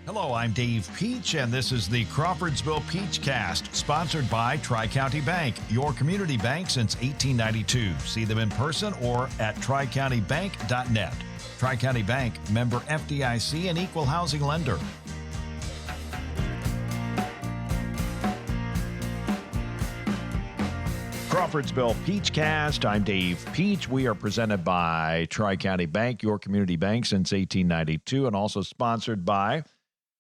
Hello, I'm Dave Peach, and this is the Crawfordsville Peachcast, sponsored by Tri-County Bank, your community bank since 1892. See them in person or at tricountybank.net. Tri-County Bank, member FDIC, and equal housing lender. Crawfordsville Peachcast. I'm Dave Peach. We are presented by Tri-County Bank, your community bank since 1892, and also sponsored by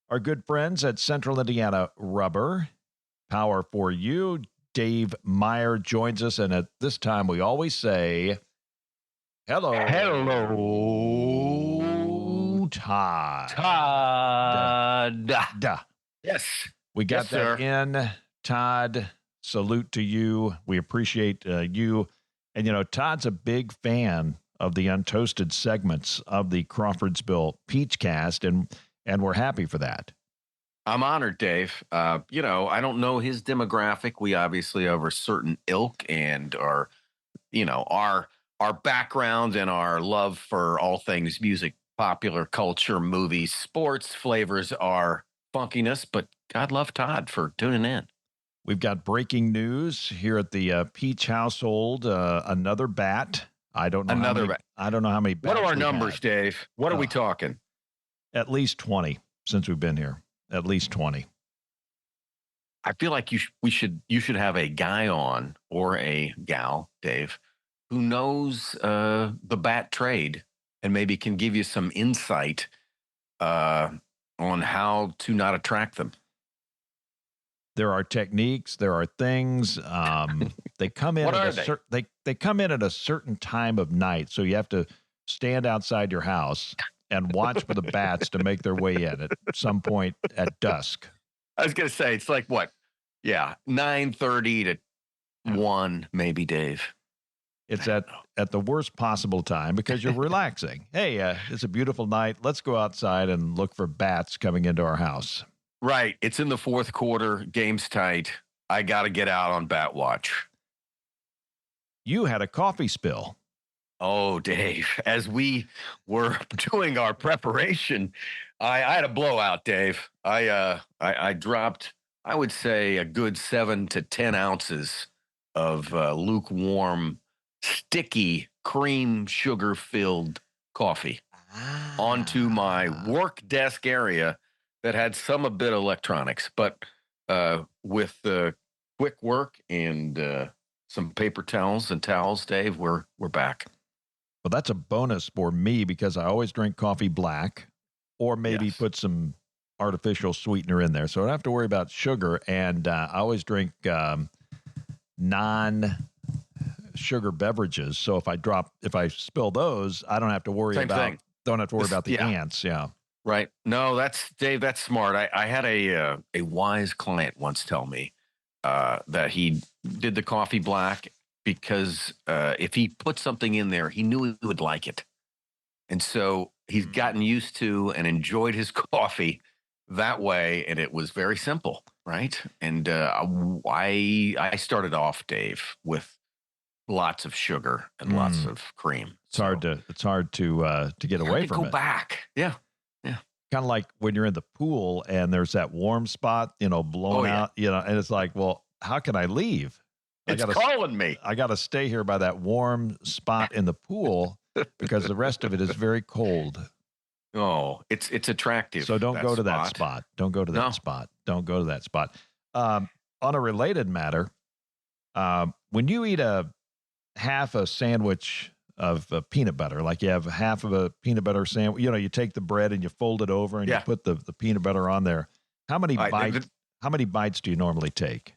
our good friends at Central Indiana Rubber. Power for you. Dave Meyer joins us, and at this time we always say, hello. Hello, Todd. Duh. Yes. We got Yes, that sir. in. Todd, salute to you. We appreciate you. And, Todd's a big fan of the Untoasted segments of the Crawfordsville Peachcast, and we're happy for that. I'm honored, Dave. I don't know his demographic. We obviously have a certain ilk, and our background and our love for all things music, popular culture, movies, sports flavors are funkiness, but God love Todd for tuning in. We've got breaking news here at the Peach household. Another bat. I don't know how many bats. What are our we've numbers, had. Dave? What are we talking? At least 20 since we've been here. At least 20. I feel like you should have a guy on, or a gal, Dave, who knows the bat trade and maybe can give you some insight on how to not attract them. There are techniques. There are things. They come in. They come in at a certain time of night, so you have to stand outside your house and watch for the bats to make their way in at some point at dusk. I was going to say, it's like what? Yeah, 9:30 to 1, maybe, Dave. It's at the worst possible time because you're relaxing. Hey, it's a beautiful night. Let's go outside and look for bats coming into our house. Right. It's in the fourth quarter. Game's tight. I got to get out on bat watch. You had a coffee spill. Oh, Dave, as we were doing our preparation, I had a blowout, Dave. I dropped, I would say, a good 7 to 10 ounces of lukewarm, sticky, cream sugar-filled coffee onto my work desk area that had some a bit of electronics, but with quick work and some paper towels and towels, Dave, we're back. Well, that's a bonus for me because I always drink coffee black, or maybe put some artificial sweetener in there, so I don't have to worry about sugar. And I always drink non-sugar beverages. So if I spill those, I don't have to worry about the ants. Yeah. Right. No, that's Dave. That's smart. I had a wise client once tell me that he did the coffee black because if he put something in there, he knew he would like it. And so he's gotten used to and enjoyed his coffee that way. And it was very simple. Right. And I started off, Dave, with lots of sugar and lots of cream. It's hard to get away from it. Go back. Yeah. Kind of like when you're in the pool and there's that warm spot, blowing out, and it's like, well, how can I leave? It's calling me. I got to stay here by that warm spot in the pool because the rest of it is very cold. Oh, it's attractive. So don't go to that spot. Don't go to that spot. Don't go to that spot. On a related matter, when you eat half a sandwich of peanut butter, like you have half of a peanut butter sandwich, you take the bread and you fold it over and you put the peanut butter on there. How many bites do you normally take?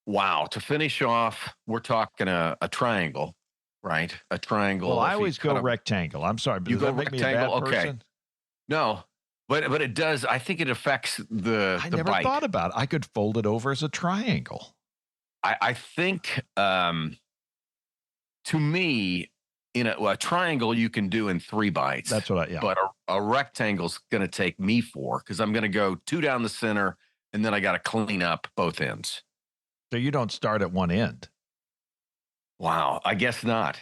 Wow. To finish off, we're talking a triangle, right? A triangle. Well, I always go rectangle. I'm sorry, but you does go that make rectangle? me a bad person? Okay. No, but it does. I think it affects the I never bite. thought about it. I could fold it over as a triangle. I think to me, a triangle you can do in 3 bites. That's what But a rectangle's going to take me 4 because I'm going to go 2 down the center and then I got to clean up both ends. So you don't start at one end. Wow, I guess not.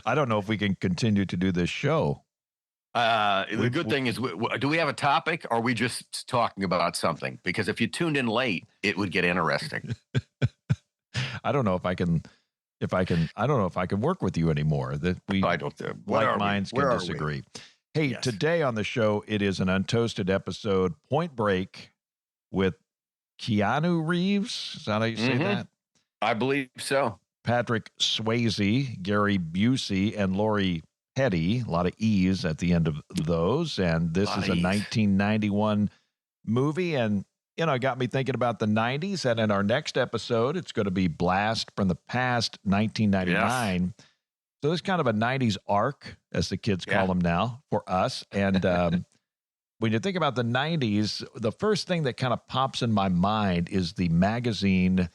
I don't know if we can continue to do this show. The good thing is, do we have a topic? Or are we just talking about something? Because if you tuned in late, it would get interesting. I don't know if I can. I don't know if I can work with you anymore. That we I don't. like minds can disagree. Hey, yes. Today on the show, it is an Untoasted episode, Point Break, with Keanu Reeves. Is that how you say that? I believe so. Patrick Swayze, Gary Busey, and Lori Petty. A lot of E's at the end of those. And this is a 1991 movie. And, you know, it got me thinking about the 90s. And in our next episode, it's going to be Blast from the Past, 1999. Yes. So it's kind of a 90s arc, as the kids call them now, for us. And when you think about the 90s, the first thing that kind of pops in my mind is the magazine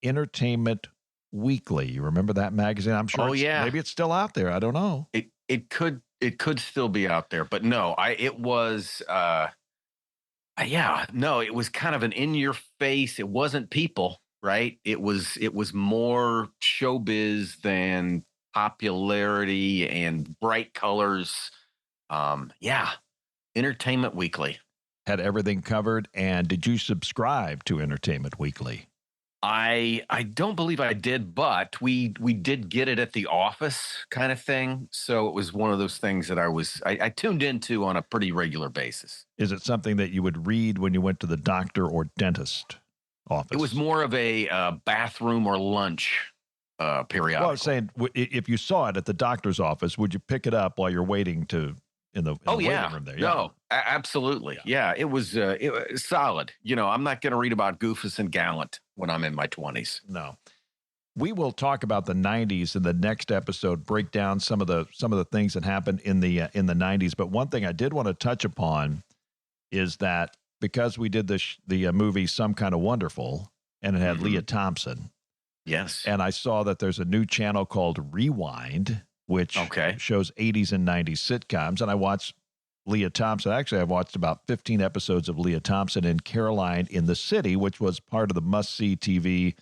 Entertainment Weekly. You remember that magazine? I'm sure. Maybe it's still out there. I don't know. It could still be out there, but no. It was kind of an in your face. It wasn't People, right? It was more showbiz than popularity and bright colors. Entertainment Weekly had everything covered. And did you subscribe to Entertainment Weekly? I don't believe I did, but we did get it at the office kind of thing. So it was one of those things that I tuned into on a pretty regular basis. Is it something that you would read when you went to the doctor or dentist office? It was more of a bathroom or lunch periodical. Well, I was saying, if you saw it at the doctor's office, would you pick it up while you're waiting in the waiting room there? Yeah. No, absolutely. Yeah, it was solid. You know, I'm not going to read about Goofus and Gallant when I'm in my 20s. No. We will talk about the 90s in the next episode, break down some of the things that happened in the 90s. But one thing I did want to touch upon is that because we did the movie Some Kind of Wonderful, and it had Leah Thompson. Yes. And I saw that there's a new channel called Rewind, which shows 80s and 90s sitcoms. And I watched Leah Thompson. Actually, I watched about 15 episodes of Leah Thompson in Caroline in the City, which was part of the must-see TV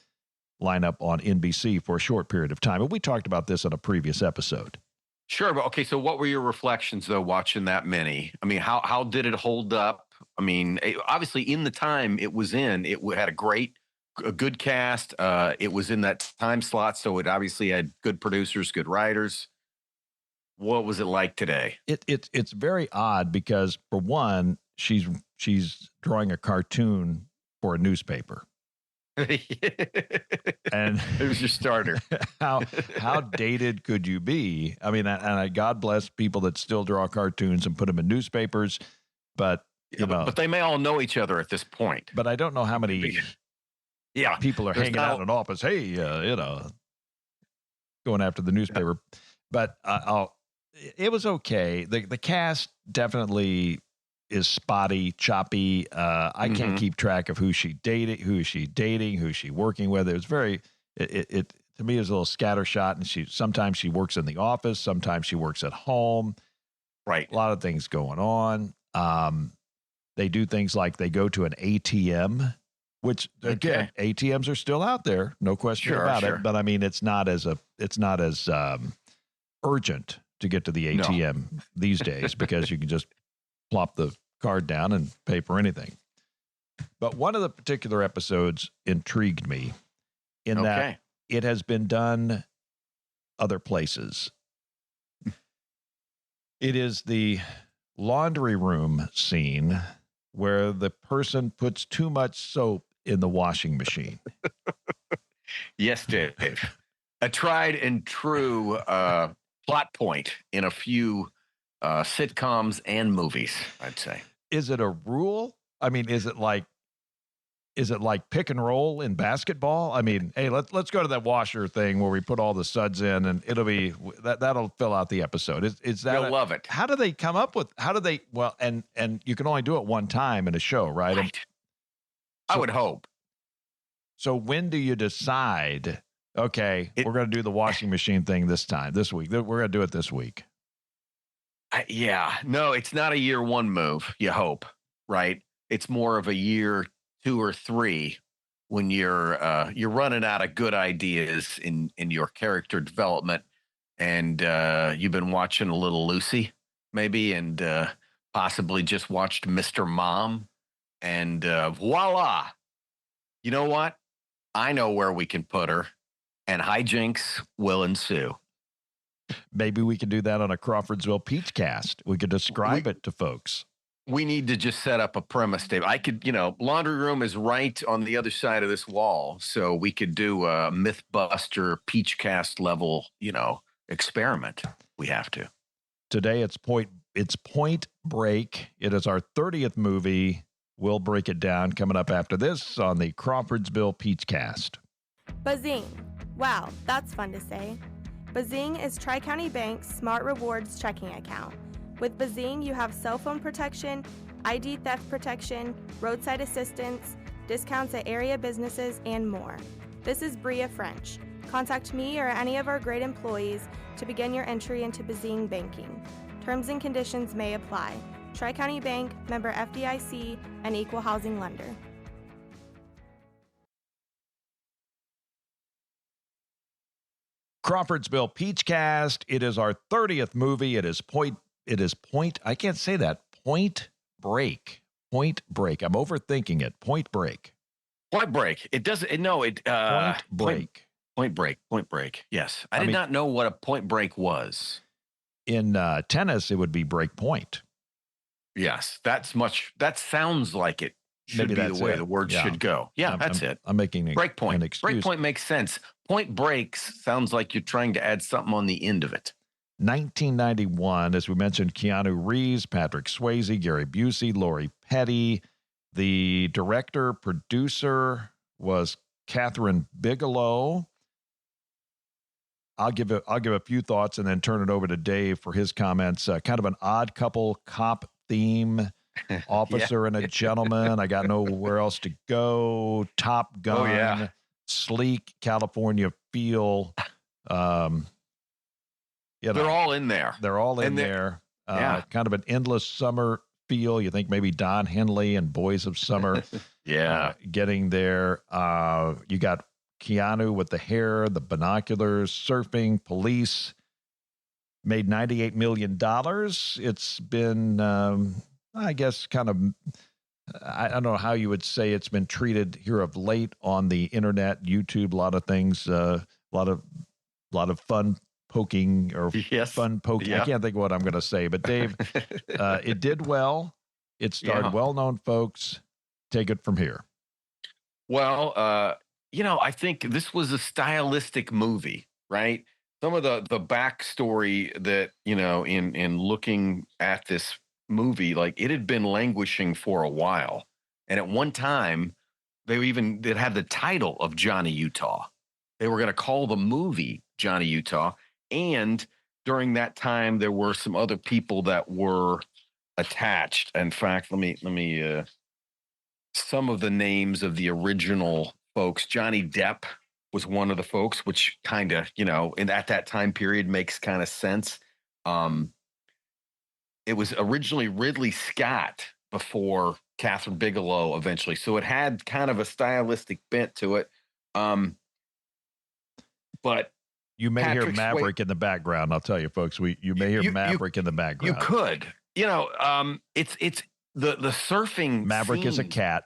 lineup on NBC for a short period of time. And we talked about this on a previous episode. Sure. But okay, so what were your reflections, though, watching that many? I mean, how did it hold up? I mean, obviously, in the time it was in, it had a good cast. It was in that time slot, so it obviously had good producers, good writers. What was it like today? It's very odd because, for one, she's drawing a cartoon for a newspaper. And it was your starter. How dated could you be? I mean, and God bless people that still draw cartoons and put them in newspapers, but but they may all know each other at this point. But I don't know how many people are hanging out in an office. Hey, going after the newspaper. But it was okay. The cast definitely is spotty, choppy. I can't keep track of who is she dating, who she's working with. It was very, it to me, it was a little scattershot. And sometimes she works in the office, sometimes she works at home. Right. A lot of things going on. They do things like they go to an ATM, which again, ATMs are still out there, no question about it. But I mean, it's not as urgent to get to the ATM these days because you can just plop the card down and pay for anything. But one of the particular episodes intrigued me in that it has been done other places. It is the laundry room scene where the person puts too much soap in the washing machine. Yes, Dave. A tried and true plot point in a few sitcoms and movies, I'd say. Is it a rule? I mean, is it like pick and roll in basketball? I mean, hey, let's go to that washer thing where we put all the suds in, and it'll be that'll fill out the episode. Is that? You'll love it. How do they come up with? How do they? Well, and you can only do it one time in a show, right? Right. I would hope. So when do you decide? Okay, we're going to do the washing machine thing this week. We're going to do it this week. No, it's not a year one move. You hope, right? It's more of a year 2 or 3 when you're running out of good ideas in your character development, and you've been watching a little Lucy, maybe, and possibly just watched Mr. Mom, and voila, you know what? I know where we can put her, and hijinks will ensue. Maybe we could do that on a Crawfordsville Peach cast. We could describe it to folks. We need to just set up a premise, Dave. I could, laundry room is right on the other side of this wall. So we could do a Mythbuster Peach cast level, experiment. We have to. Today it's Point Break. It is our 30th movie. We'll break it down coming up after this on the Crawfordsville Peach cast. Bazing. Wow, that's fun to say. Bazing is Tri-County Bank's Smart Rewards checking account. With Bazing, you have cell phone protection, ID theft protection, roadside assistance, discounts at area businesses, and more. This is Bria French. Contact me or any of our great employees to begin your entry into Bazing banking. Terms and conditions may apply. Tri-County Bank, member FDIC, and equal housing lender. Crawfordsville Peach cast. It is our 30th movie. It is Point Break. Point Break. I'm overthinking it. Point Break. Point Break. It doesn't. No. It. Point Break. Point Break. Point Break. Yes, I did not know what a point break was. In tennis, it would be break point. Yes, that sounds like it should be the way the word should go. Yeah, that's it. I'm making break point. An excuse. Break point makes sense. Point breaks sounds like you're trying to add something on the end of it. 1991, as we mentioned, Keanu Reeves, Patrick Swayze, Gary Busey, Lori Petty. The director, producer was Catherine Bigelow. I'll give a few thoughts and then turn it over to Dave for his comments. Kind of an odd couple cop theme, officer and a gentleman. I got nowhere else to go. Top Gun. Oh, yeah. Sleek California feel. They're all in there. They're all in there. Kind of an endless summer feel. You think maybe Don Henley and Boys of Summer. Getting there. You got Keanu with the hair, the binoculars, surfing, police. Made $98 million. It's been, I guess, kind of, I don't know how you would say it's been treated here of late on the internet, YouTube, a lot of things, a lot of fun poking or fun poking. I can't think of what I'm going to say, but Dave, it did well. It starred well-known folks. Take it from here. Well, I think this was a stylistic movie, right? Some of the backstory that, in looking at this movie, like it had been languishing for a while. And at one time, it had the title of Johnny Utah. They were going to call the movie Johnny Utah. And during that time, there were some other people that were attached. In fact, let me some of the names of the original folks. Johnny Depp was one of the folks, which kind of, at that time period makes kind of sense. It was originally Ridley Scott before Catherine Bigelow eventually. So it had kind of a stylistic bent to it. But you may hear Maverick in the background. I'll tell you, folks, you may hear Maverick in the background. You could, it's the surfing. Maverick scene. Is a cat.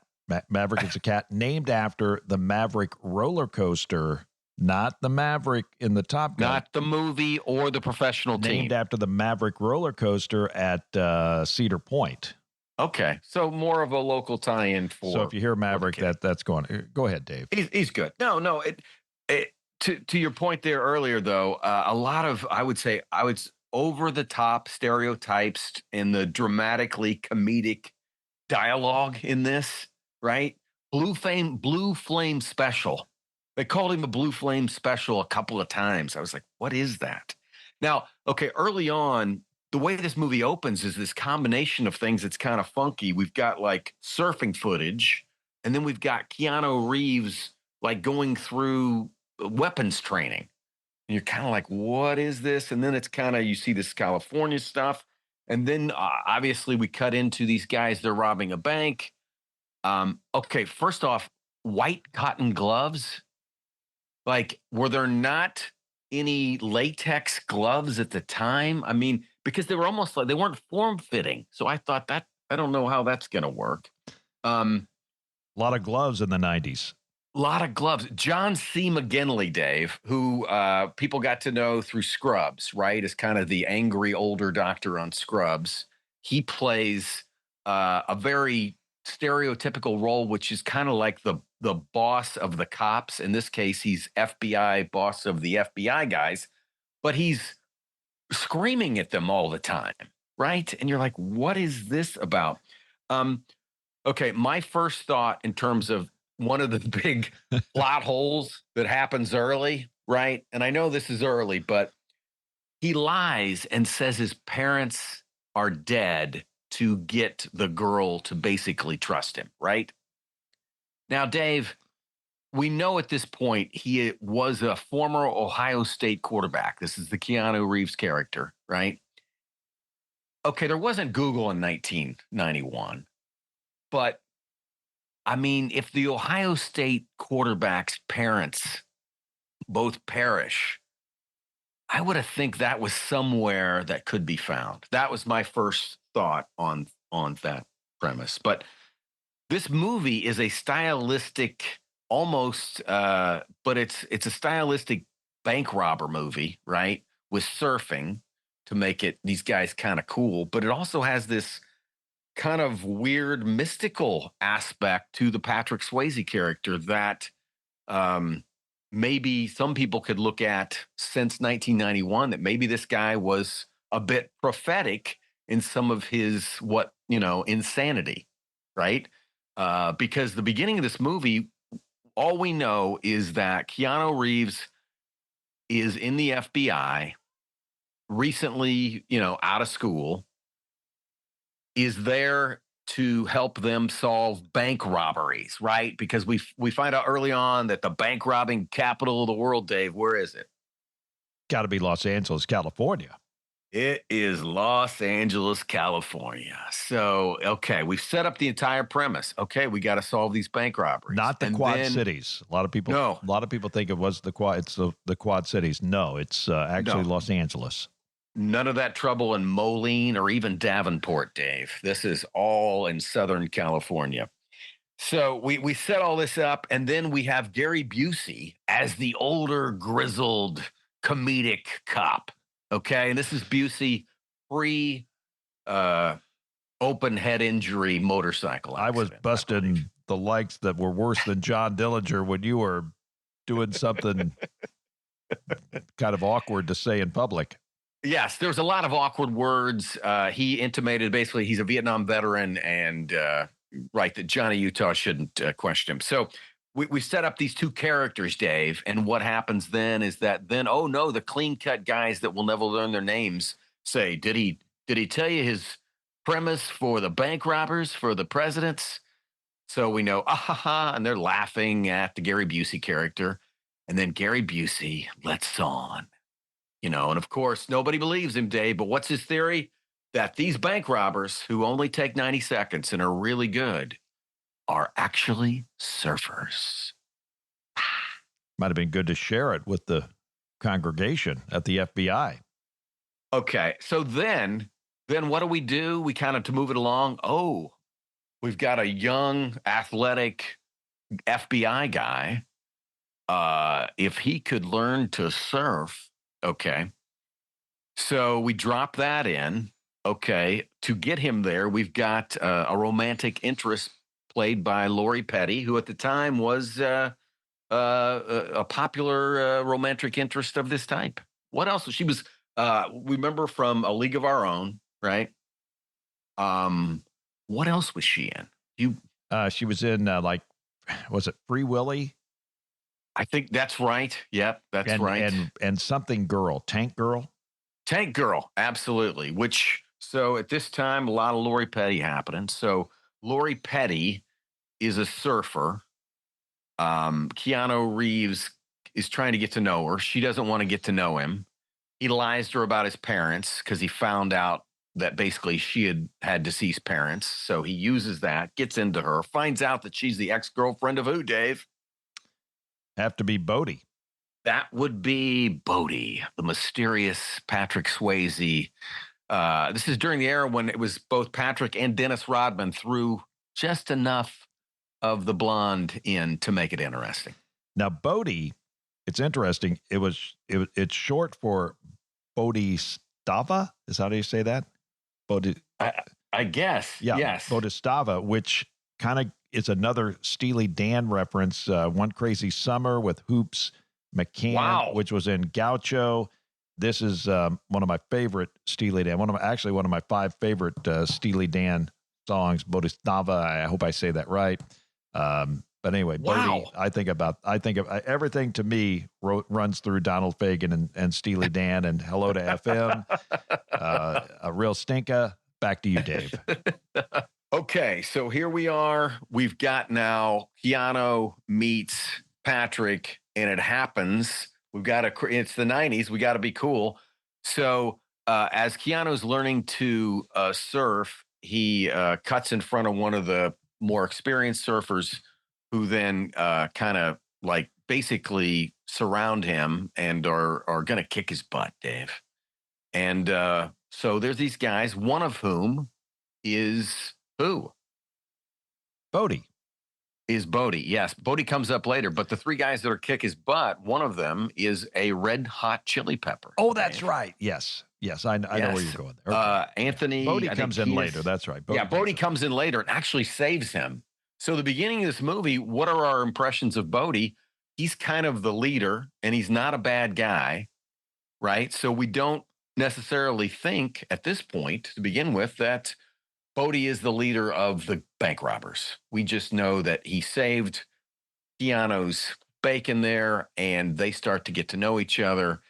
Maverick is a cat named after the Maverick roller coaster, not the Maverick in the Top Gun. Not the movie or the professional team. Named after the Maverick roller coaster at Cedar Point. Okay, so more of a local tie-in for. So if you hear Maverick, that's going. Go ahead, Dave. He's good. No. To your point there earlier, though, a lot of I would over the top stereotypes and the dramatically comedic dialogue in this. Right? Blue Flame Special. They called him a Blue Flame Special a couple of times. I was like, what is that? Now, okay, early on, the way this movie opens is this combination of things that's kind of funky. We've got like surfing footage, and then we've got Keanu Reeves like going through weapons training. And you're kind of like, what is this? And then it's kind of, you see this California stuff. And then obviously we cut into these guys, they're robbing a bank. Okay, first off, white cotton gloves. Like, were there not any latex gloves at the time. I mean, because they were almost like they weren't form fitting. So I thought that I don't know how that's going to work. A lot of gloves in the 90s. A lot of gloves. John C. McGinley, Dave, who people got to know through Scrubs, right? Is kind of the angry older doctor on Scrubs. He plays a very stereotypical role, which is kind of like the boss of the cops. In this case, he's FBI boss of the FBI guys, but he's screaming at them all the time, right? And you're like, what is this about? Okay, my first thought in terms of one of the big plot holes that happens early, right? And I know this is early, but he lies and says his parents are dead to get the girl to basically trust him, right? Now, Dave, we know at this point he was a former Ohio State quarterback. This is the Keanu Reeves character, right? Okay, there wasn't Google in 1991, but I mean, if the Ohio State quarterback's parents both perish, I would have think that was somewhere that could be found. That was my first thought on that premise. But this movie is a stylistic, almost, but it's a stylistic bank robber movie, right? With surfing to make it these guys kind of cool, but it also has this kind of weird mystical aspect to the Patrick Swayze character that maybe some people could look at since 1991, that maybe this guy was a bit prophetic in some of his insanity, right? Because the beginning of this movie, all we know is that Keanu Reeves is in the FBI, recently, out of school, is there to help them solve bank robberies, right? Because we find out early on that the bank robbing capital of the world, Dave, where is it? Got to be Los Angeles, California. It is Los Angeles, California. So, okay, we've set up the entire premise. Okay, we got to solve these bank robberies. Not the Quad Cities. A lot of people think it was the Quad. It's the Quad Cities. No, it's actually Los Angeles. None of that trouble in Moline or even Davenport, Dave. This is all in Southern California. So we set all this up, and then we have Gary Busey as the older, grizzled, comedic cop. Okay, and this is Busey pre open head injury motorcycle accident. I was busting the likes that were worse than John Dillinger when you were doing something kind of awkward to say in public. Yes, there's a lot of awkward words. He intimated basically he's a Vietnam veteran and that Johnny Utah shouldn't question him. So we set up these two characters, Dave, and what happens then is that oh no, the clean cut guys that will never learn their names say, did he tell you his premise for the bank robbers, for the presidents? So we know, and they're laughing at the Gary Busey character. And then Gary Busey lets on. And of course, nobody believes him, Dave. But what's his theory? That these bank robbers who only take 90 seconds and are really good are actually surfers. Might have been good to share it with the congregation at the FBI. Okay. So then what do? We kind of, to move it along. Oh, we've got a young, athletic FBI guy. If he could learn to surf. Okay. So we drop that in. Okay. To get him there, we've got a romantic interest played by Lori Petty, who at the time was a popular romantic interest of this type. What else? She was, we remember from A League of Our Own, right? What else was she in? She was in, was it Free Willy? I think that's right. Yep, that's right. And something girl, Tank Girl. Tank Girl, absolutely. So at this time, a lot of Lori Petty happening. So Lori Petty is a surfer. Keanu Reeves is trying to get to know her. She doesn't want to get to know him. He lies to her about his parents because he found out that basically she had deceased parents. So he uses that, gets into her, finds out that she's the ex-girlfriend of who, Dave? Have to be Bodie. That would be Bodie, the mysterious Patrick Swayze. This is during the era when it was both Patrick and Dennis Rodman threw just enough of the blonde in to make it interesting. Now, Bodie, it's interesting. It's short for Bodhisattva. Is that how you say that? I guess. Yeah, yes. Bodhisattva, which kind of is another Steely Dan reference. One Crazy Summer with Hoops McCann, which was in Gaucho. This is one of my favorite Steely Dan. One of my 5 favorite Steely Dan songs. Bodhisattva. I hope I say that right. But anyway, Bodie, I think of everything to me runs through Donald Fagen and Steely Dan and Hello to FM. A real stinker. Back to you, Dave. Okay, so here we are. We've got now Keanu meets Patrick, and it happens. It's the 90s. We got to be cool. So as Keanu's learning to surf, he cuts in front of one of the more experienced surfers who then kind of like basically surround him and are going to kick his butt, Dave. And so there's these guys, one of whom is who? Bodie. Is Bodie. Yes, Bodie comes up later, but the 3 guys that are kick his butt, one of them is a Red Hot Chili Pepper. Oh, that's right. Yes. I know where you're going there. Okay. Anthony. Bodie comes in later. That's right. Bodie comes in later and actually saves him. So the beginning of this movie, what are our impressions of Bodie? He's kind of the leader, and he's not a bad guy, right? So we don't necessarily think at this point to begin with that Bodie is the leader of the bank robbers. We just know that he saved Keanu's bacon there, and they start to get to know each other.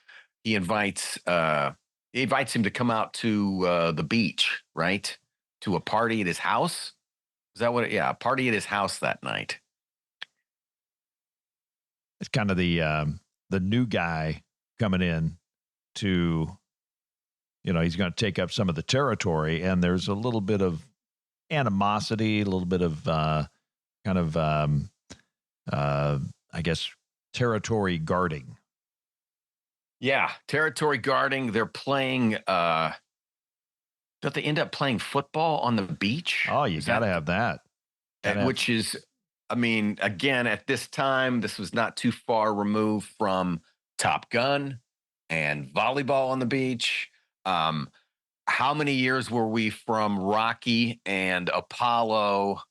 He invites him to come out to the beach, right? To a party at his house. Is that what? A party at his house that night. It's kind of the new guy coming in to, he's going to take up some of the territory, and there's a little bit of animosity, a little bit of I guess territory guarding. Yeah, territory guarding. They're playing. Don't they end up playing football on the beach? Oh, you got to have that. Which is, I mean, again, at this time, this was not too far removed from Top Gun and volleyball on the beach. How many years were we from Rocky and Apollo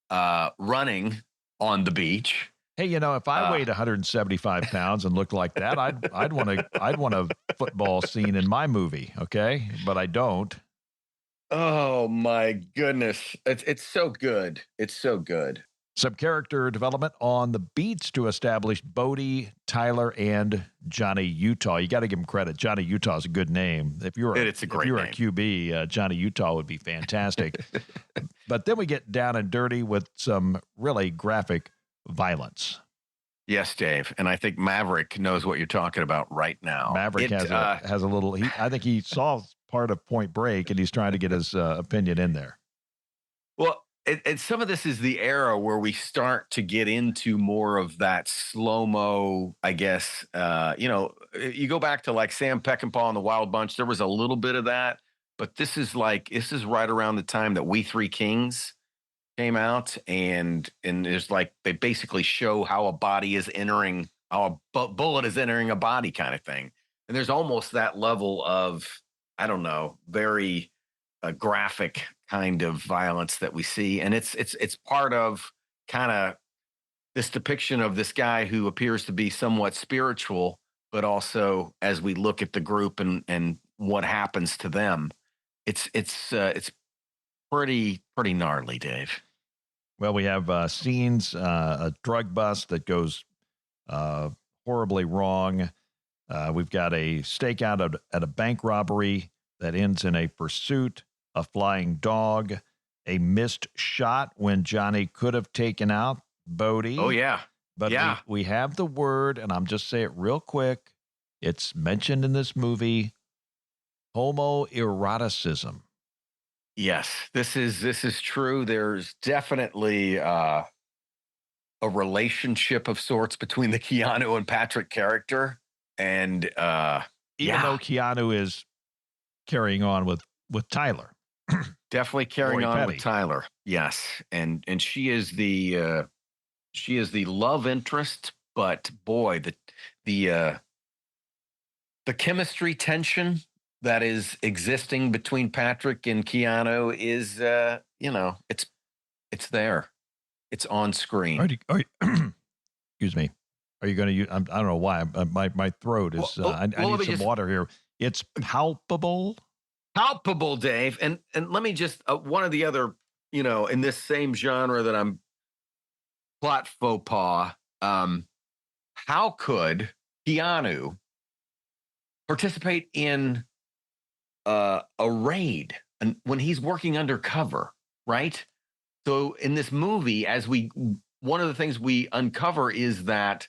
running on the beach? Hey, if I weighed 175 pounds and looked like that, I'd want a football scene in my movie. Okay, but I don't. Oh my goodness, it's so good. It's so good. Some character development on the beats to establish Bodie, Tyler, and Johnny Utah. You got to give him credit. Johnny Utah is a good name. If you're a QB, Johnny Utah would be fantastic. But then we get down and dirty with some really graphic violence. Yes, Dave, and I think Maverick knows what you're talking about right now. Maverick has a little. I think he saw part of Point Break, and he's trying to get his opinion in there. Well. And some of this is the era where we start to get into more of that slow-mo, I guess. You go back to like Sam Peckinpah and the Wild Bunch. There was a little bit of that, but this is right around the time that We Three Kings came out, and there's like they basically show how a body is entering, how a bullet is entering a body, kind of thing. And there's almost that level of, I don't know, very graphic kind of violence that we see, and it's part of kind of this depiction of this guy who appears to be somewhat spiritual, but also as we look at the group and what happens to them, it's pretty gnarly, Dave. Well, we have scenes, a drug bust that goes horribly wrong. We've got a stakeout at a bank robbery that ends in a pursuit. A flying dog, a missed shot when Johnny could have taken out Bodie. Oh, yeah. But we have the word, and I'm just say it real quick. It's mentioned in this movie, homoeroticism. Yes, this is true. There's definitely a relationship of sorts between the Keanu and Patrick character. And even though Keanu is carrying on with Tyler. Definitely carrying Lori on Petty. with Tyler. Yes. And she is the love interest, but boy, the chemistry tension that is existing between Patrick and Keanu is it's there. It's on screen. Excuse me. Are you going to use? I don't know why. My throat is. I need some water here. It's palpable. Palpable, Dave. And let me just one of the other, in this same genre that I'm plot faux pas. How could Keanu participate in a raid and when he's working undercover, right? So in this movie, one of the things we uncover is that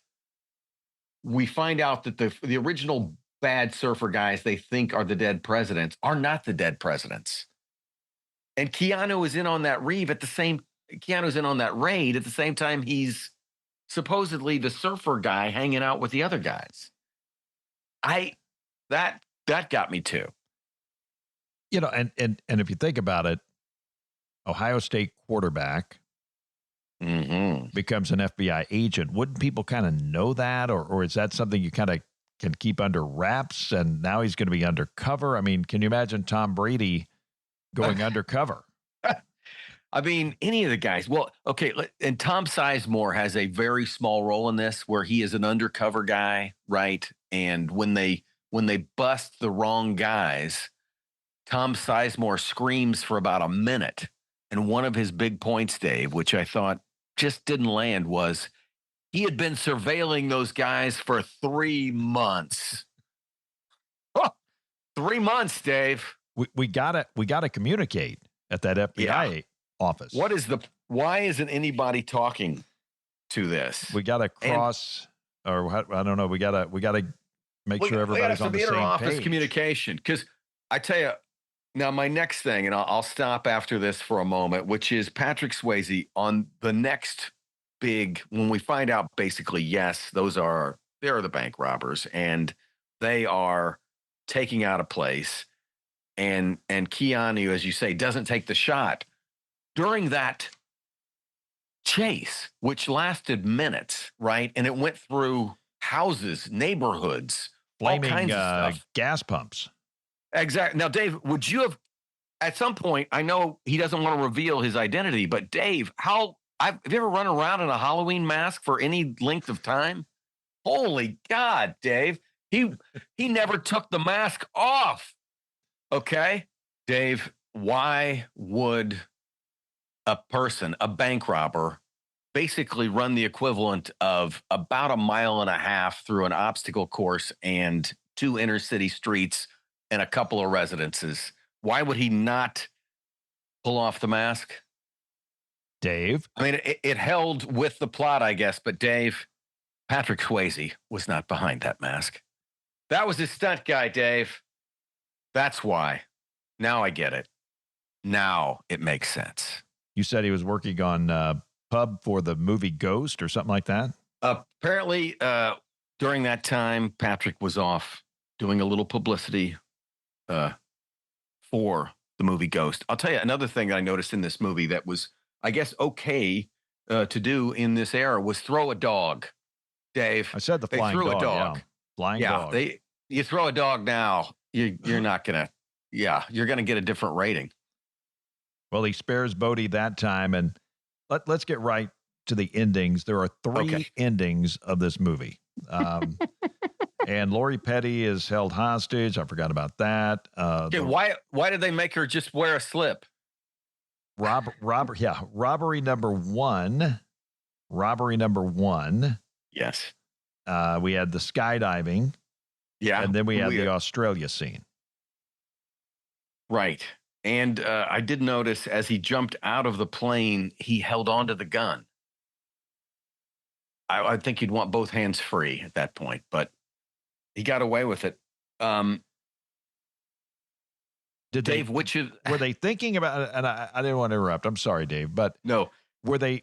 we find out that the original bad surfer guys they think are the dead presidents are not the dead presidents. And Keanu is in on that raid at the same time he's supposedly the surfer guy hanging out with the other guys. That got me too. And if you think about it, Ohio State quarterback becomes an FBI agent. Wouldn't people kind of know that? Or is that something you kind of can keep under wraps? And now he's going to be undercover. I mean, can you imagine Tom Brady going undercover? I mean, any of the guys. Well, okay. And Tom Sizemore has a very small role in this where he is an undercover guy, right? And when they bust the wrong guys, Tom Sizemore screams for about a minute. And one of his big points, Dave, which I thought just didn't land, was he had been surveilling those guys for 3 months. 3 months, Dave. We gotta communicate at that FBI office. Why isn't anybody talking to this? We gotta cross, or I don't know. We gotta make sure everybody's on the same inter-office page. Communication, because I tell you. Now, my next thing, and I'll stop after this for a moment, which is Patrick Swayze on the next big, when we find out basically, yes, they are the bank robbers and they are taking out a place. And Keanu, as you say, doesn't take the shot. During that chase, which lasted minutes, right? And it went through houses, neighborhoods, flaming all kinds of stuff. Gas pumps. Exactly. Now, Dave, would you have, at some point, I know he doesn't want to reveal his identity, but Dave, have you ever run around in a Halloween mask for any length of time? Holy God, Dave. He never took the mask off. Okay. Dave, why would a bank robber, basically run the equivalent of about 1.5 miles through an obstacle course and 2 inner city streets and a couple of residences? Why would he not pull off the mask? Dave? I mean, it held with the plot, I guess, but Dave, Patrick Swayze was not behind that mask. That was his stunt guy, Dave. That's why. Now I get it. Now it makes sense. You said he was working on pub for the movie Ghost or something like that? Apparently, during that time, Patrick was off doing a little publicity for the movie Ghost. I'll tell you another thing that I noticed in this movie that was, I guess, okay to do in this era was throw a dog. Dave, I said they flying dog. Yeah. Flying dog. You throw a dog now, you're not gonna. Yeah, you're gonna get a different rating. Well, he spares Bodie that time, and let's get right to the endings. There are 3 endings of this movie. And Lori Petty is held hostage. I forgot about that. Why did they make her just wear a slip? Robbery number one. Yes. We had the skydiving. Yeah. And then we had the Australia scene. Right. And I did notice as he jumped out of the plane, he held onto the gun. I think you'd want both hands free at that point, but he got away with it. Dave, were they thinking about? And I didn't want to interrupt. I'm sorry, Dave, but no. Were they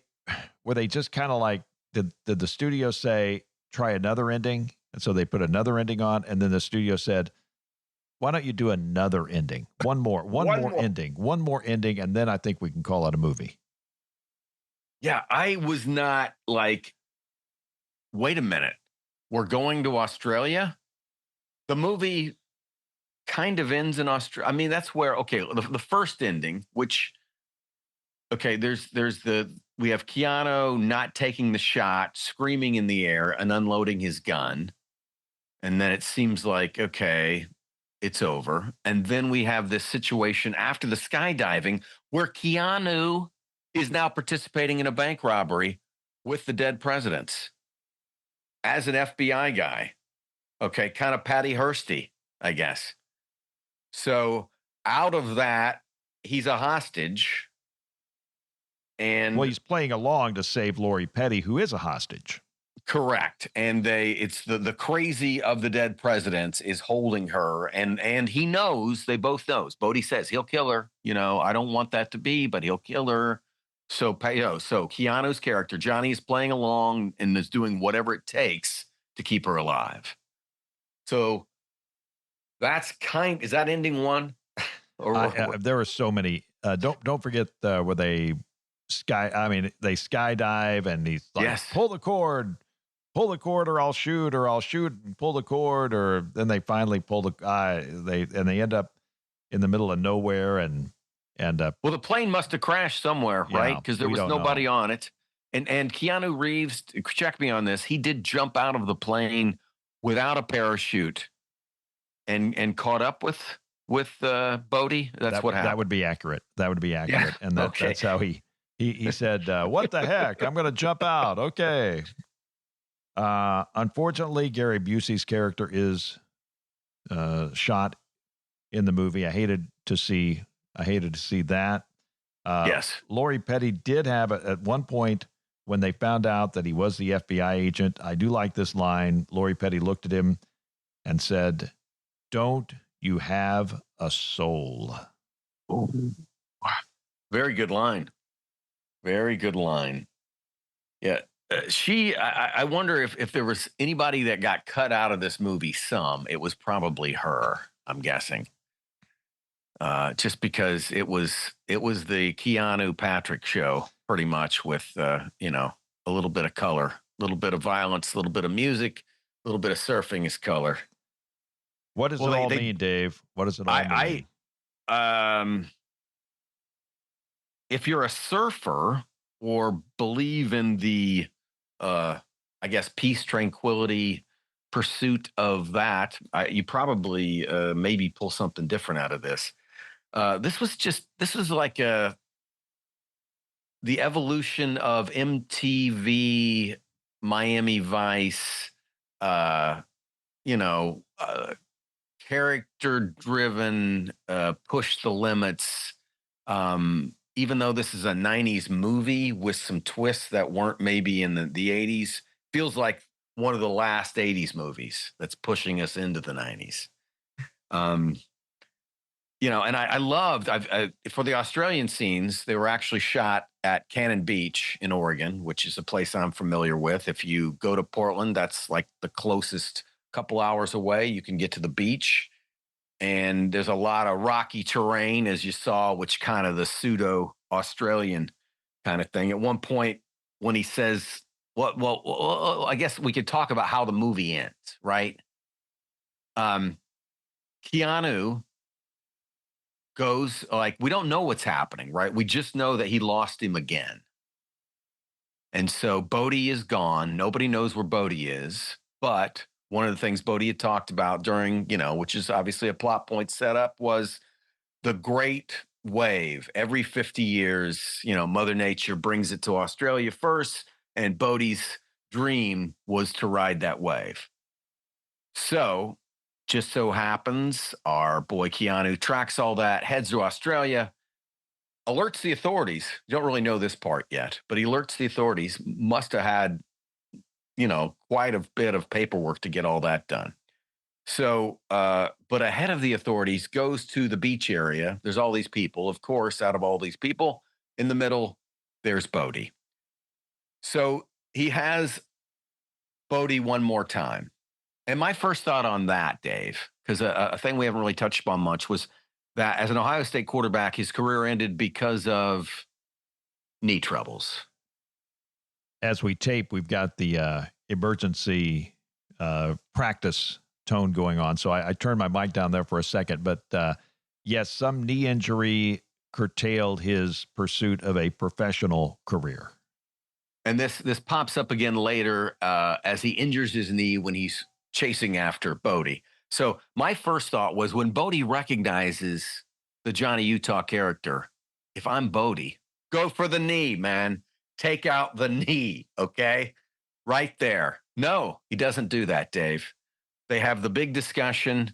just kind of like did the studio say, try another ending? And so they put another ending on, and then the studio said, why don't you do another ending? One more ending, and then I think we can call it a movie. Yeah, I was not like, wait a minute, we're going to Australia? The movie kind of ends in Australia. I mean, that's where, okay, the first ending, which, okay, we have Keanu not taking the shot, screaming in the air and unloading his gun. And then it seems like, okay, it's over. And then we have this situation after the skydiving where Keanu is now participating in a bank robbery with the dead presidents as an FBI guy. Okay, kind of Patty Hursty, I guess. So out of that, he's a hostage. And well, he's playing along to save Lori Petty, who is a hostage. Correct. And it's the crazy of the dead presidents is holding her. And he knows, they both knows. Bodhi says he'll kill her. I don't want that to be, but he'll kill her. So Keanu's character, Johnny, is playing along and is doing whatever it takes to keep her alive. So is that ending one? There are so many. Don't forget where they skydive and he's like, yes, pull the cord or I'll shoot and pull the cord, or then they finally pull they end up in the middle of nowhere and well, the plane must have crashed somewhere, right? Because there was nobody on it. And Keanu Reeves, check me on this, he did jump out of the plane without a parachute and caught up with Bodhi. That's what happened. That would be accurate. Yeah. And that's how he said, what the heck? I'm going to jump out. Okay. Unfortunately, Gary Busey's character is shot in the movie. I hated to see that. Yes. Lori Petty did have at one point when they found out that he was the FBI agent. I do like this line. Lori Petty looked at him and said, "Don't you have a soul?" Ooh. Very good line. Very good line. Yeah. I wonder if there was anybody that got cut out of this movie. It was probably her, I'm guessing. Just because it was the Keanu Patrick show pretty much with, a little bit of color, a little bit of violence, a little bit of music, a little bit of surfing is color. What does it all mean, Dave? What does it all mean? If you're a surfer or believe in the, I guess, peace, tranquility, pursuit of that, you probably maybe pull something different out of this. This was like the evolution of MTV, Miami Vice, character-driven, push the limits. Even though this is a 90s movie with some twists that weren't maybe in the 80s, feels like one of the last 80s movies that's pushing us into the 90s. And I loved, for the Australian scenes, they were actually shot at Cannon Beach in Oregon, which is a place I'm familiar with. If you go to Portland, that's like the closest couple hours away. You can get to the beach. And there's a lot of rocky terrain, as you saw, which kind of the pseudo Australian kind of thing. At one point, when he says, well, I guess we could talk about how the movie ends, right? Keanu goes, like, we don't know what's happening, right? We just know that he lost him again. And so Bodhi is gone. Nobody knows where Bodhi is, but one of the things Bodhi had talked about during, which is obviously a plot point setup, was the great wave. Every 50 years, Mother Nature brings it to Australia first, and Bodhi's dream was to ride that wave. So just so happens our boy Keanu tracks all that, heads to Australia, alerts the authorities. You don't really know this part yet, but he alerts the authorities. Must have had quite a bit of paperwork to get all that done. So, but ahead of the authorities, goes to the beach area. There's all these people. Of course, out of all these people, in the middle, there's Bodhi. So he has Bodie one more time. And my first thought on that, Dave, because a thing we haven't really touched upon much was that as an Ohio State quarterback, his career ended because of knee troubles. As we tape, we've got the emergency practice tone going on. So I turned my mic down there for a second. But yes, some knee injury curtailed his pursuit of a professional career. And this pops up again later as he injures his knee when he's chasing after Bodie. So my first thought was when Bodie recognizes the Johnny Utah character, if I'm Bodie, go for the knee, man. Take out the knee, okay? Right there. No, he doesn't do that, Dave. They have the big discussion,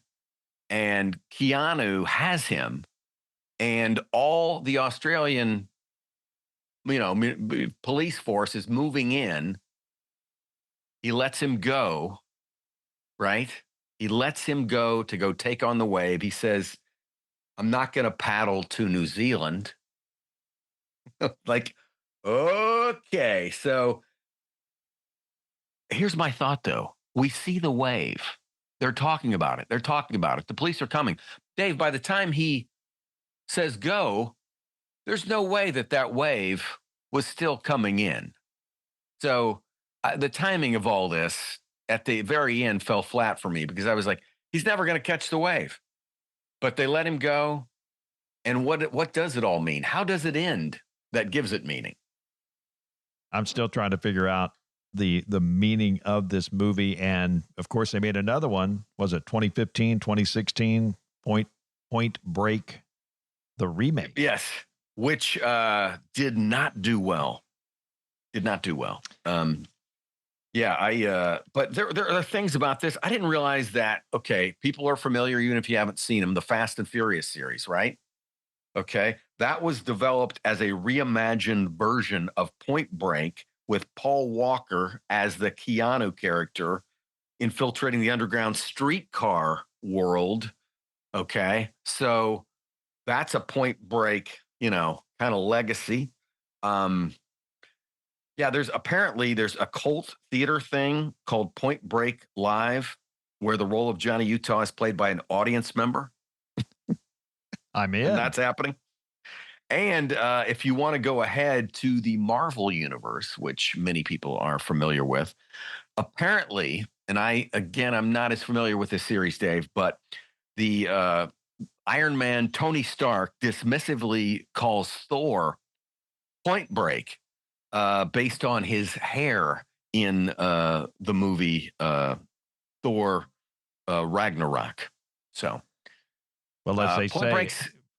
and Keanu has him, and all the Australian, police force is moving in. He lets him go, right? He lets him go to go take on the wave. He says, I'm not going to paddle to New Zealand. Like, okay. So here's my thought, though. We see the wave. They're talking about it. The police are coming. Dave, by the time he says go, there's no way that wave was still coming in. So the timing of all this at the very end fell flat for me because I was like, he's never going to catch the wave. But they let him go. And what does it all mean? How does it end that gives it meaning? I'm still trying to figure out the meaning of this movie. And of course, they made another one. Was it 2015, 2016, Point Break, the remake? Yes, which did not do well. But there are things about this. I didn't realize that, okay, people are familiar, even if you haven't seen them, the Fast and Furious series, right? Okay. That was developed as a reimagined version of Point Break with Paul Walker as the Keanu character infiltrating the underground streetcar world. Okay. So that's a Point Break, kind of legacy. There's a cult theater thing called Point Break Live, where the role of Johnny Utah is played by an audience member. I'm in. And that's happening. And if you want to go ahead to the Marvel universe, which many people are familiar with, apparently, and I'm not as familiar with this series, Dave, but the Iron Man Tony Stark dismissively calls Thor Point Break based on his hair in the movie Thor Ragnarok. So, well,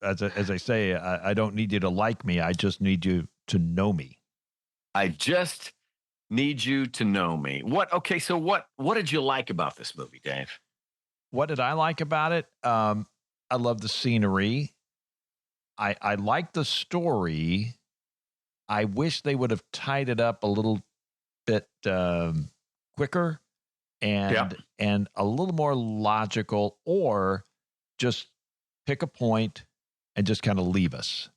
as they say, I don't need you to like me. I just need you to know me. I just need you to know me. Okay, so what did you like about this movie, Dave? What did I like about it? I love the scenery. I like the story. I wish they would have tied it up a little bit quicker and a little more logical, or just pick a point and just kind of leave us.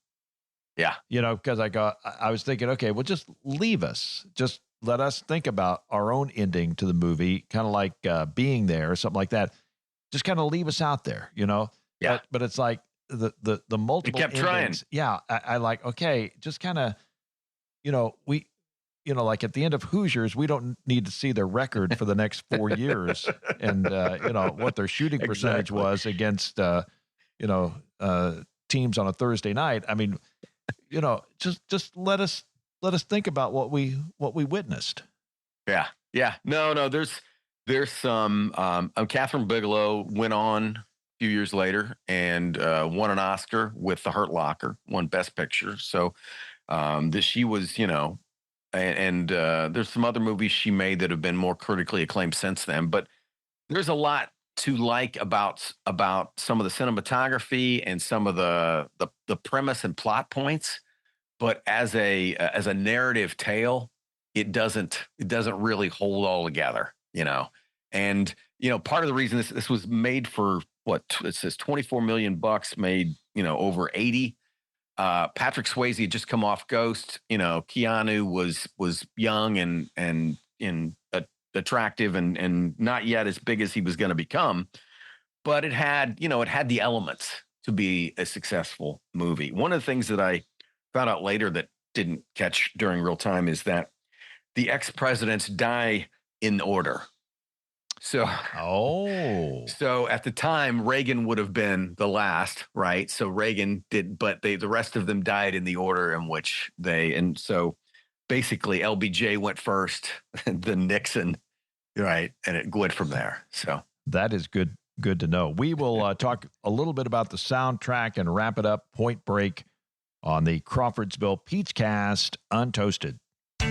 Yeah. Because I was thinking, okay, well, just leave us. Just let us think about our own ending to the movie, kind of like Being There or something like that. Just kind of leave us out there, Yeah. But it's like the multiple. You kept endings. Trying. Yeah. I like, okay, just kind of, like at the end of Hoosiers, we don't need to see their record for the next 4 years and, what their shooting percentage was against, teams on a Thursday night. I mean, just let us think about what we witnessed. Yeah. Yeah. No, there's some, Catherine Bigelow went on a few years later and won an Oscar with The Hurt Locker, won Best Picture. So she was, and there's some other movies she made that have been more critically acclaimed since then, but there's a lot to like about some of the cinematography and some of the premise and plot points, but as a narrative tale, it doesn't really hold all together, And part of the reason this was made for it says $24 million, made over 80. Patrick Swayze had just come off Ghost. Keanu was young and attractive and not yet as big as he was going to become, but it had the elements to be a successful movie. One of the things that I found out later that didn't catch during real time is that the ex-presidents die in order. So at the time, Reagan would have been the last, right? So Reagan did, but the rest of them died in the order in which and so basically LBJ went first, then Nixon, right? And it went from there. So that is good to know. We will talk a little bit about the soundtrack and wrap it up. Point Break on the Crawfordsville Peachcast Untoasted.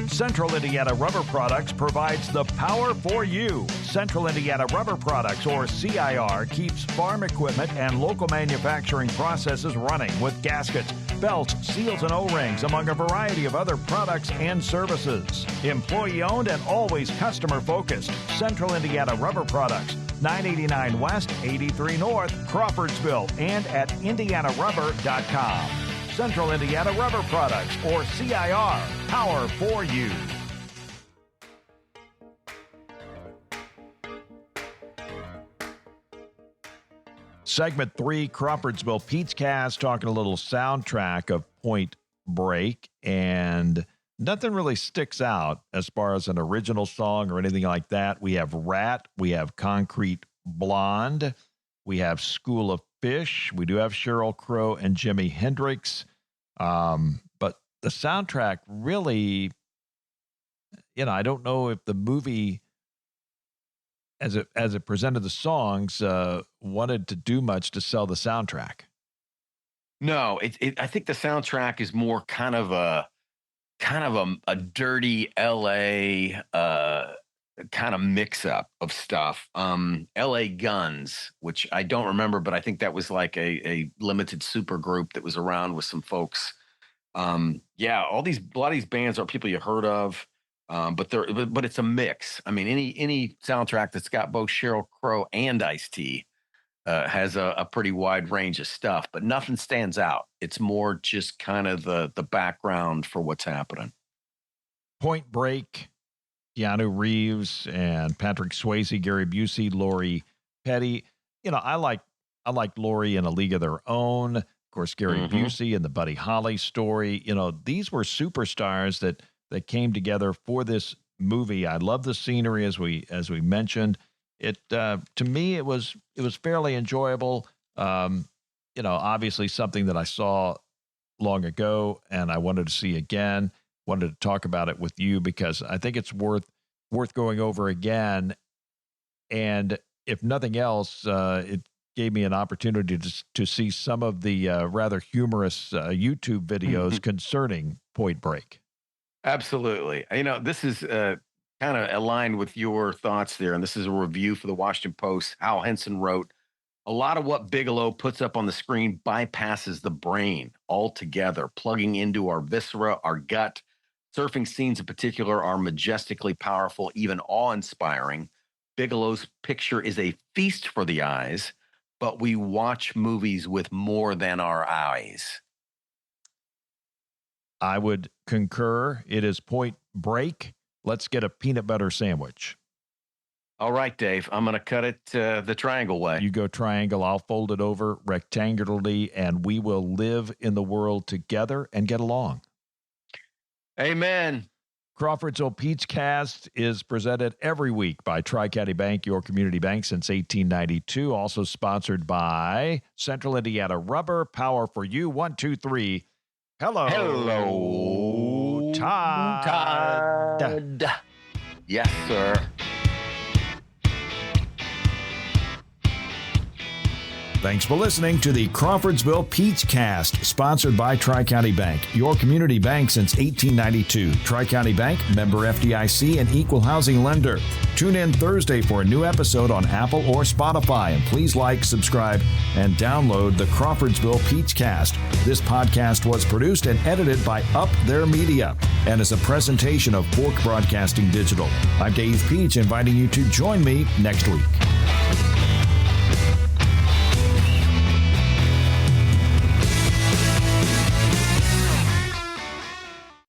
Central Indiana Rubber Products provides the power for you. Central Indiana Rubber Products, or CIR, keeps farm equipment and local manufacturing processes running with gaskets, belts, seals, and O-rings, among a variety of other products and services. Employee-owned and always customer-focused. Central Indiana Rubber Products, 989 West, 83 North, Crawfordsville, and at indianarubber.com. Central Indiana Rubber Products, or CIR, power for you. Segment 3, Crawfordsville Peachcast, talking a little soundtrack of Point Break, and nothing really sticks out as far as an original song or anything like that. We have Rat, we have Concrete Blonde, we have School of Fish, we do have Sheryl Crow and Jimi Hendrix. But the soundtrack really, I don't know if the movie, as it presented the songs, wanted to do much to sell the soundtrack. No, I think the soundtrack is more kind of a dirty LA kind of mix up of stuff. LA Guns, which I don't remember, but I think that was like a limited super group that was around with some folks. A lot of these bands are people you heard of, but it's a mix. I mean, any soundtrack that's got both Sheryl Crow and Ice-T has a pretty wide range of stuff, but nothing stands out. It's more just kind of the background for what's happening. Point Break, Keanu Reeves and Patrick Swayze, Gary Busey, Lori Petty. I like Lori in A League of Their Own. Of course, Gary Busey and the Buddy Holly story. These were superstars that came together for this movie. I love the scenery, as we mentioned. It to me it was fairly enjoyable. Obviously something that I saw long ago and I wanted to see again. Wanted to talk about it with you because I think it's worth going over again. And if nothing else, it gave me an opportunity to see some of the rather humorous YouTube videos concerning Point Break. Absolutely. This is kind of aligned with your thoughts there. And this is a review for the Washington Post. Hal Henson wrote, "A lot of what Bigelow puts up on the screen bypasses the brain altogether, plugging into our viscera, our gut. Surfing scenes in particular are majestically powerful, even awe-inspiring. Bigelow's picture is a feast for the eyes, but we watch movies with more than our eyes." I would concur. It is Point Break. Let's get a peanut butter sandwich. All right, Dave. I'm going to cut it the triangle way. You go triangle. I'll fold it over rectangularly, and we will live in the world together and get along. Amen. Crawfordsville Peachcast is presented every week by Tri-County Bank, your community bank since 1892. Also sponsored by Central Indiana Rubber, power for you. 1, 2, 3. Hello, Todd. Yes, sir. Thanks for listening to the Crawfordsville Peachcast, sponsored by Tri-County Bank, your community bank since 1892. Tri-County Bank, member FDIC, and equal housing lender. Tune in Thursday for a new episode on Apple or Spotify, and please like, subscribe, and download the Crawfordsville Peachcast. This podcast was produced and edited by Up Their Media and is a presentation of Fork Broadcasting Digital. I'm Dave Peach, inviting you to join me next week.